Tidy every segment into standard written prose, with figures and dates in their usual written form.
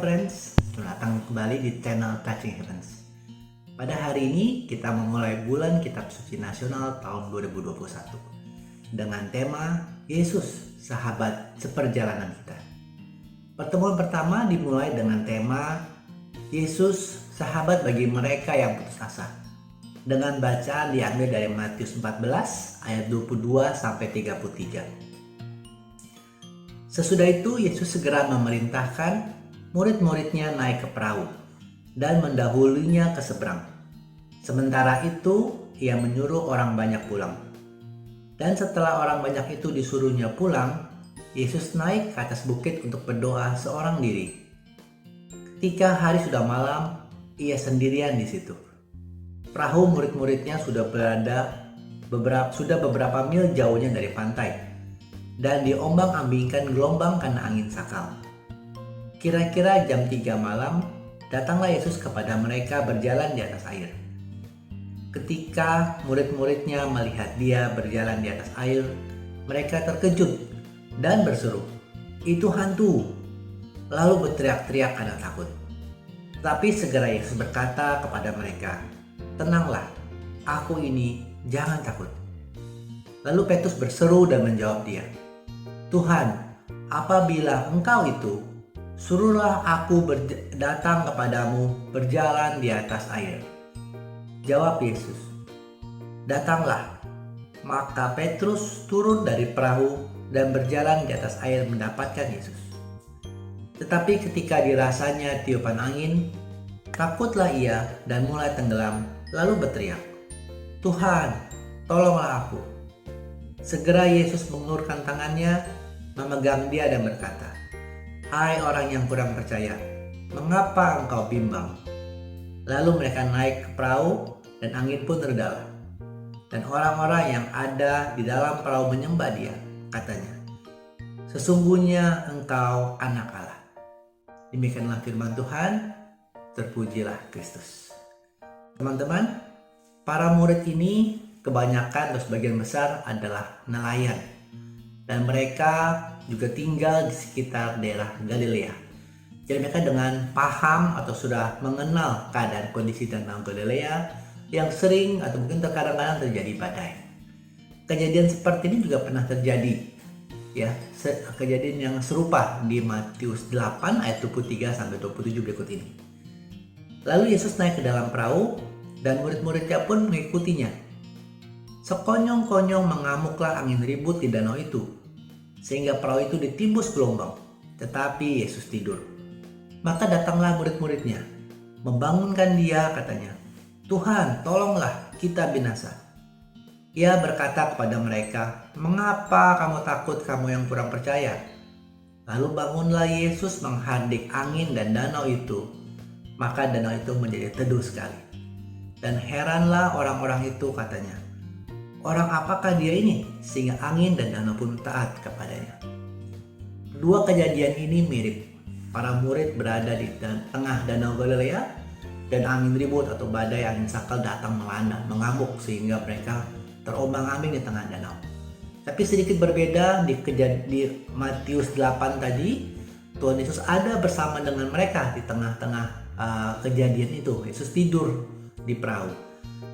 friends, selamat datang kembali di channel Touching Heavens. Pada hari ini kita memulai bulan Kitab Suci Nasional tahun 2021 dengan tema Yesus, sahabat seperjalanan kita. Pertemuan pertama dimulai dengan tema Yesus, sahabat bagi mereka yang putus asa. Dengan bacaan diambil dari Matius 14 ayat 22 sampai 33. Sesudah itu Yesus segera memerintahkan murid-muridnya naik ke perahu dan mendahulunya ke seberang. Sementara itu ia menyuruh orang banyak pulang. Dan setelah orang banyak itu disuruhnya pulang, Yesus naik ke atas bukit untuk berdoa seorang diri. Ketika hari sudah malam, ia sendirian di situ. Perahu murid-muridnya sudah beberapa mil jauhnya dari pantai dan diombang-ambingkan gelombang karena angin sakal. Kira-kira jam 3 malam, datanglah Yesus kepada mereka berjalan di atas air. Ketika murid-muridnya melihat dia berjalan di atas air, mereka terkejut dan berseru, "Itu hantu!" Lalu berteriak-teriak karena takut. Tapi segera Yesus berkata kepada mereka, "Tenanglah, aku ini, jangan takut." Lalu Petrus berseru dan menjawab dia, "Tuhan, apabila Engkau itu, suruhlah aku datang kepadamu berjalan di atas air." Jawab Yesus, "Datanglah." Maka Petrus turun dari perahu dan berjalan di atas air mendapatkan Yesus. Tetapi ketika dirasanya tiupan angin, takutlah ia dan mulai tenggelam, lalu berteriak, "Tuhan, tolonglah aku." Segera Yesus mengulurkan tangannya, memegang dia dan berkata, "Hai orang yang kurang percaya, mengapa engkau bimbang?" Lalu mereka naik ke perahu dan angin pun redalah. Dan orang-orang yang ada di dalam perahu menyembah dia, katanya, "Sesungguhnya engkau anak Allah." Demikianlah firman Tuhan, terpujilah Kristus. Teman-teman, para murid ini kebanyakan atau sebagian besar adalah nelayan. Dan mereka juga tinggal di sekitar daerah Galilea. Jadi mereka dengan paham atau sudah mengenal keadaan kondisi danau Galilea yang sering atau mungkin terkadang-kadang terjadi badai. Kejadian seperti ini juga pernah terjadi, ya, kejadian yang serupa di Matius 8 ayat 23 sampai 27 berikut ini. Lalu Yesus naik ke dalam perahu dan murid-muridnya pun mengikutinya. Sekonyong-konyong mengamuklah angin ribut di danau itu, sehingga perahu itu ditimbus gelombang, tetapi Yesus tidur. Maka datanglah murid-muridnya, membangunkan dia, katanya, "Tuhan, tolonglah, kita binasa." Ia berkata kepada mereka, "Mengapa kamu takut, kamu yang kurang percaya?" Lalu bangunlah Yesus menghardik angin dan danau itu, maka danau itu menjadi teduh sekali. Dan heranlah orang-orang itu, katanya, "Orang apakah dia ini sehingga angin dan danau pun taat kepadanya?" Dua kejadian ini mirip. Para murid berada di tengah danau Galilea dan angin ribut atau badai angin sakal datang melanda, mengamuk sehingga mereka terombang-ambing di tengah danau. Tapi sedikit berbeda di Matius 8 tadi, Tuhan Yesus ada bersama dengan mereka di tengah-tengah kejadian itu. Yesus tidur di perahu.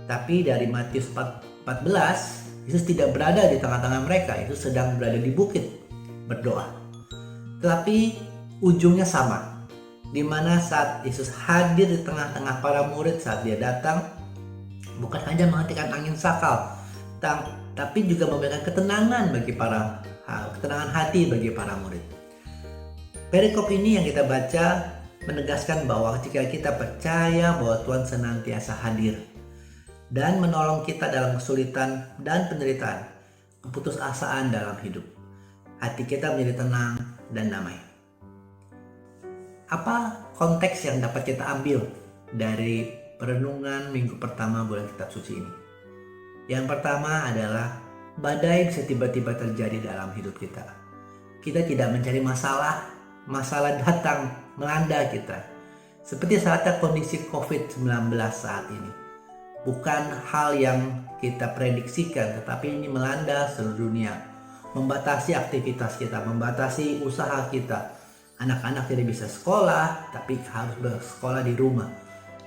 Tapi dari Matius 14, Yesus tidak berada di tengah-tengah mereka. Yesus sedang berada di bukit berdoa. Tetapi ujungnya sama, di mana saat Yesus hadir di tengah-tengah para murid saat dia datang, bukan hanya menghentikan angin sakal, tapi juga memberikan ketenangan ketenangan hati bagi para murid. Perikop ini yang kita baca menegaskan bahwa jika kita percaya bahwa Tuhan senantiasa hadir dan menolong kita dalam kesulitan dan penderitaan, keputusasaan dalam hidup, hati kita menjadi tenang dan damai. Apa konteks yang dapat kita ambil dari perenungan minggu pertama bulan Kitab Suci ini? Yang pertama adalah badai bisa tiba-tiba terjadi dalam hidup kita. Kita tidak mencari masalah datang melanda kita. Seperti saatnya kondisi COVID-19 saat ini. Bukan hal yang kita prediksikan, tetapi ini melanda seluruh dunia. Membatasi aktivitas kita, membatasi usaha kita, Anak-anak tidak bisa sekolah, tapi harus bersekolah di rumah.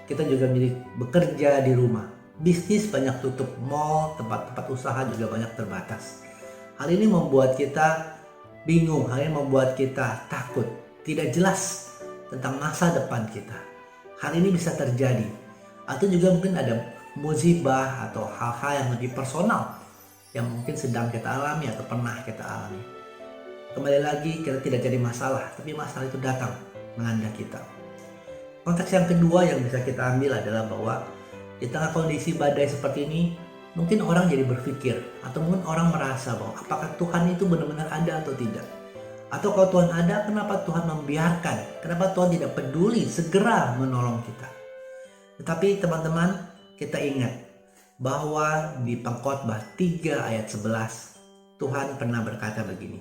Kita juga menjadi bekerja di rumah. Bisnis banyak tutup, mall, tempat-tempat usaha juga banyak terbatas. Hal ini membuat kita bingung, hal ini membuat kita takut, tidak jelas tentang masa depan kita. Hal ini bisa terjadi. Atau juga mungkin ada musibah atau hal-hal yang lebih personal yang mungkin sedang kita alami atau pernah kita alami. Kembali lagi, kita tidak jadi masalah, tapi masalah itu datang melanda kita. Konteks yang kedua yang bisa kita ambil adalah bahwa di tengah kondisi badai seperti ini, mungkin orang jadi berpikir atau mungkin orang merasa bahwa apakah Tuhan itu benar-benar ada atau tidak. Atau kalau Tuhan ada, kenapa Tuhan membiarkan? Kenapa Tuhan tidak peduli segera menolong kita? Tetapi teman-teman, kita ingat bahwa di Pengkhotbah 3 ayat 11, Tuhan pernah berkata begini.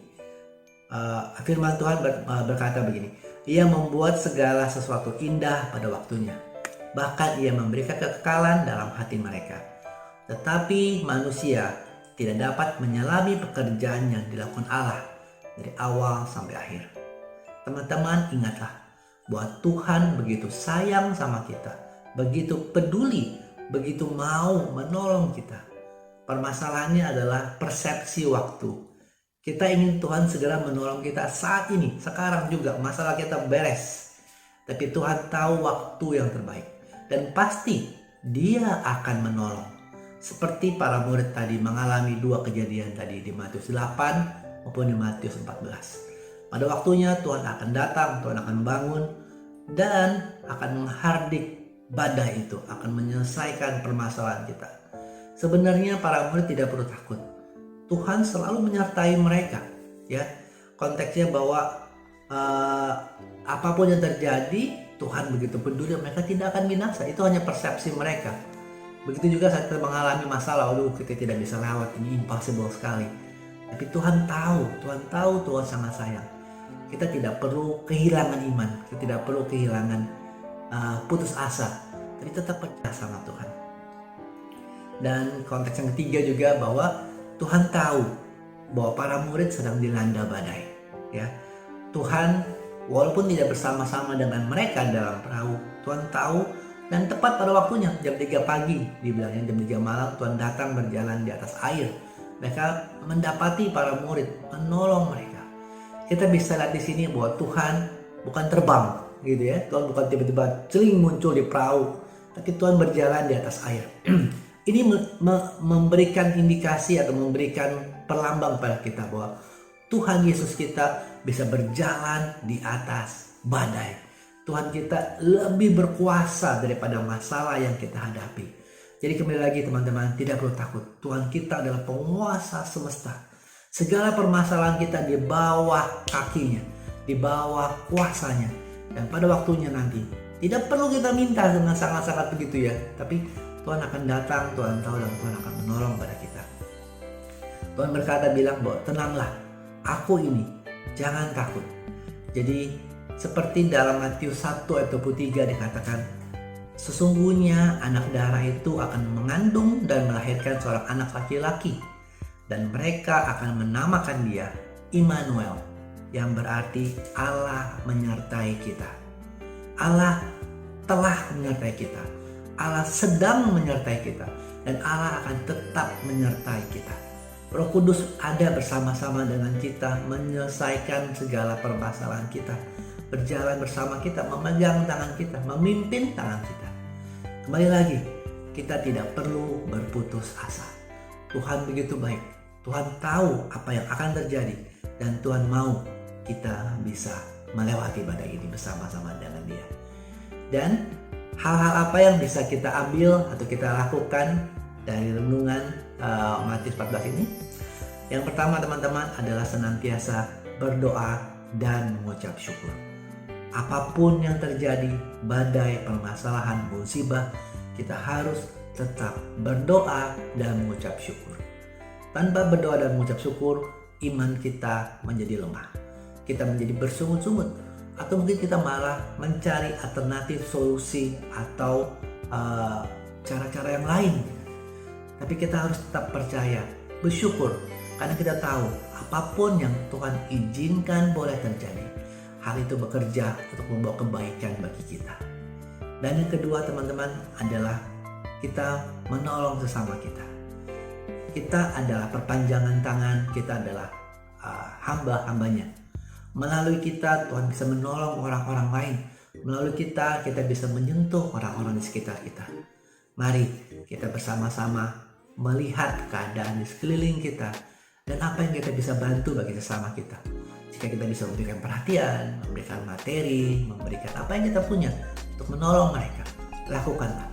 Firman Tuhan berkata begini, Ia membuat segala sesuatu indah pada waktunya. Bahkan Ia memberikan kekekalan dalam hati mereka. Tetapi manusia tidak dapat menyelami pekerjaan yang dilakukan Allah dari awal sampai akhir. Teman-teman, ingatlah bahwa Tuhan begitu sayang sama kita, begitu peduli, begitu mau menolong kita. Permasalahannya adalah persepsi waktu. Kita ingin Tuhan segera menolong kita saat ini, sekarang juga masalah kita beres. Tapi Tuhan tahu waktu yang terbaik. Dan pasti Dia akan menolong. Seperti para murid tadi mengalami 2 kejadian tadi di Matius 8 maupun di Matius 14. Pada waktunya Tuhan akan datang, Tuhan akan bangun dan akan menghardik badai itu, akan menyelesaikan permasalahan kita. Sebenarnya para murid tidak perlu takut. Tuhan selalu menyertai mereka, ya. Konteksnya bahwa apapun yang terjadi, Tuhan begitu peduli, mereka tidak akan binasa. Itu hanya persepsi mereka. Begitu juga saat kita mengalami masalah, kita tidak bisa lewat, ini impossible sekali. Tapi Tuhan tahu, Tuhan sangat sayang. Kita tidak perlu kehilangan iman, kita tidak perlu kehilangan putus asa, tapi tetap percaya sama Tuhan. Dan konteks yang ketiga juga bahwa Tuhan tahu bahwa para murid sedang dilanda badai, ya. Tuhan walaupun tidak bersama-sama dengan mereka dalam perahu, Tuhan tahu dan tepat pada waktunya jam 3 pagi, dibilangnya jam 3 malam Tuhan datang berjalan di atas air. Mereka mendapati para murid, menolong mereka. Kita bisa lihat di sini bahwa Tuhan bukan terbang, gitu ya. Tuhan bukan tiba-tiba celing muncul di perahu, tapi Tuhan berjalan di atas air. Ini memberikan indikasi atau memberikan perlambang pada kita bahwa Tuhan Yesus kita bisa berjalan di atas badai. Tuhan kita lebih berkuasa daripada masalah yang kita hadapi. Jadi kembali lagi teman-teman, tidak perlu takut. Tuhan kita adalah penguasa semesta. Segala permasalahan kita di bawah kakinya, di bawah kuasanya. Dan pada waktunya nanti, tidak perlu kita minta dengan sangat-sangat begitu ya. Tapi Tuhan akan datang, Tuhan tahu dan Tuhan akan menolong pada kita. Tuhan berkata bilang bahwa tenanglah, aku ini, jangan takut. Jadi seperti dalam Matius 1 ayat 23 dikatakan, sesungguhnya anak darah itu akan mengandung dan melahirkan seorang anak laki-laki. Dan mereka akan menamakan dia Immanuel, yang berarti Allah menyertai kita. Allah telah menyertai kita. Allah sedang menyertai kita. Dan Allah akan tetap menyertai kita. Roh Kudus ada bersama-sama dengan kita, menyelesaikan segala permasalahan kita, berjalan bersama kita, memegang tangan kita, memimpin tangan kita. Kembali lagi, kita tidak perlu berputus asa. Tuhan begitu baik. Tuhan tahu apa yang akan terjadi. Dan Tuhan mau kita bisa melewati badai ini bersama-sama dengan Dia. Dan hal-hal apa yang bisa kita ambil atau kita lakukan dari renungan Matius 14 ini? Yang pertama teman-teman adalah senantiasa berdoa dan mengucap syukur. Apapun yang terjadi, badai, permasalahan, musibah, kita harus tetap berdoa dan mengucap syukur. Tanpa berdoa dan mengucap syukur, iman kita menjadi lemah. Kita menjadi bersungut-sungut. Atau mungkin kita malah mencari alternatif solusi atau cara-cara yang lain. Tapi kita harus tetap percaya, bersyukur. Karena kita tahu apapun yang Tuhan izinkan boleh terjadi. hal itu bekerja untuk membawa kebaikan bagi kita. Dan yang kedua teman-teman adalah kita menolong sesama kita. Kita adalah perpanjangan tangan, kita adalah hamba-hambanya. Melalui kita Tuhan bisa menolong orang-orang lain. Melalui kita bisa menyentuh orang-orang di sekitar kita. Mari kita bersama-sama melihat keadaan di sekeliling kita dan apa yang kita bisa bantu bagi sesama kita. Jika kita bisa memberikan perhatian, memberikan materi, memberikan apa yang kita punya untuk menolong mereka, lakukanlah.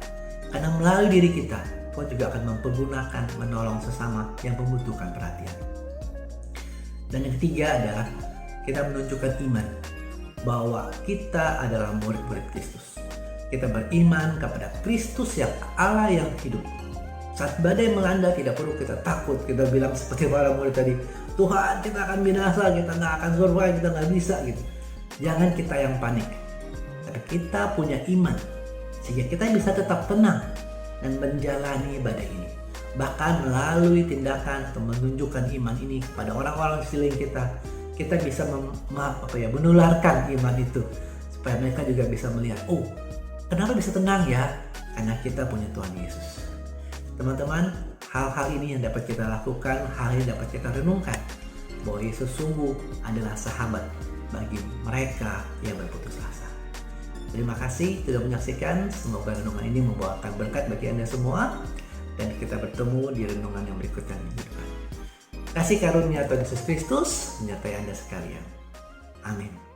Karena melalui diri kita, Tuhan juga akan mempergunakan menolong sesama yang membutuhkan perhatian. Dan yang ketiga adalah kita menunjukkan iman bahwa kita adalah murid-murid Kristus. Kita beriman kepada Kristus yang Allah yang hidup. Saat badai melanda tidak perlu kita takut. Kita bilang seperti para murid tadi, Tuhan kita akan binasa, kita nggak akan survive, kita nggak bisa gitu. Jangan kita yang panik. Tapi kita punya iman sehingga kita bisa tetap tenang dan menjalani badai ini. Bahkan melalui tindakan atau menunjukkan iman ini kepada orang-orang di sekeliling kita bisa menularkan iman itu supaya mereka juga bisa melihat, oh kenapa bisa tenang ya? Karena kita punya Tuhan Yesus. Teman-teman, hal-hal ini yang dapat kita lakukan, hal yang dapat kita renungkan bahwa Yesus sungguh adalah sahabat bagi mereka yang berputus asa. Terima kasih sudah menyaksikan. Semoga renungan ini membawakan berkat bagi Anda semua dan kita bertemu di renungan yang berikutnya minggu depan. Kasih karunia Tuhan Yesus Kristus menyertai Anda sekalian. Amin.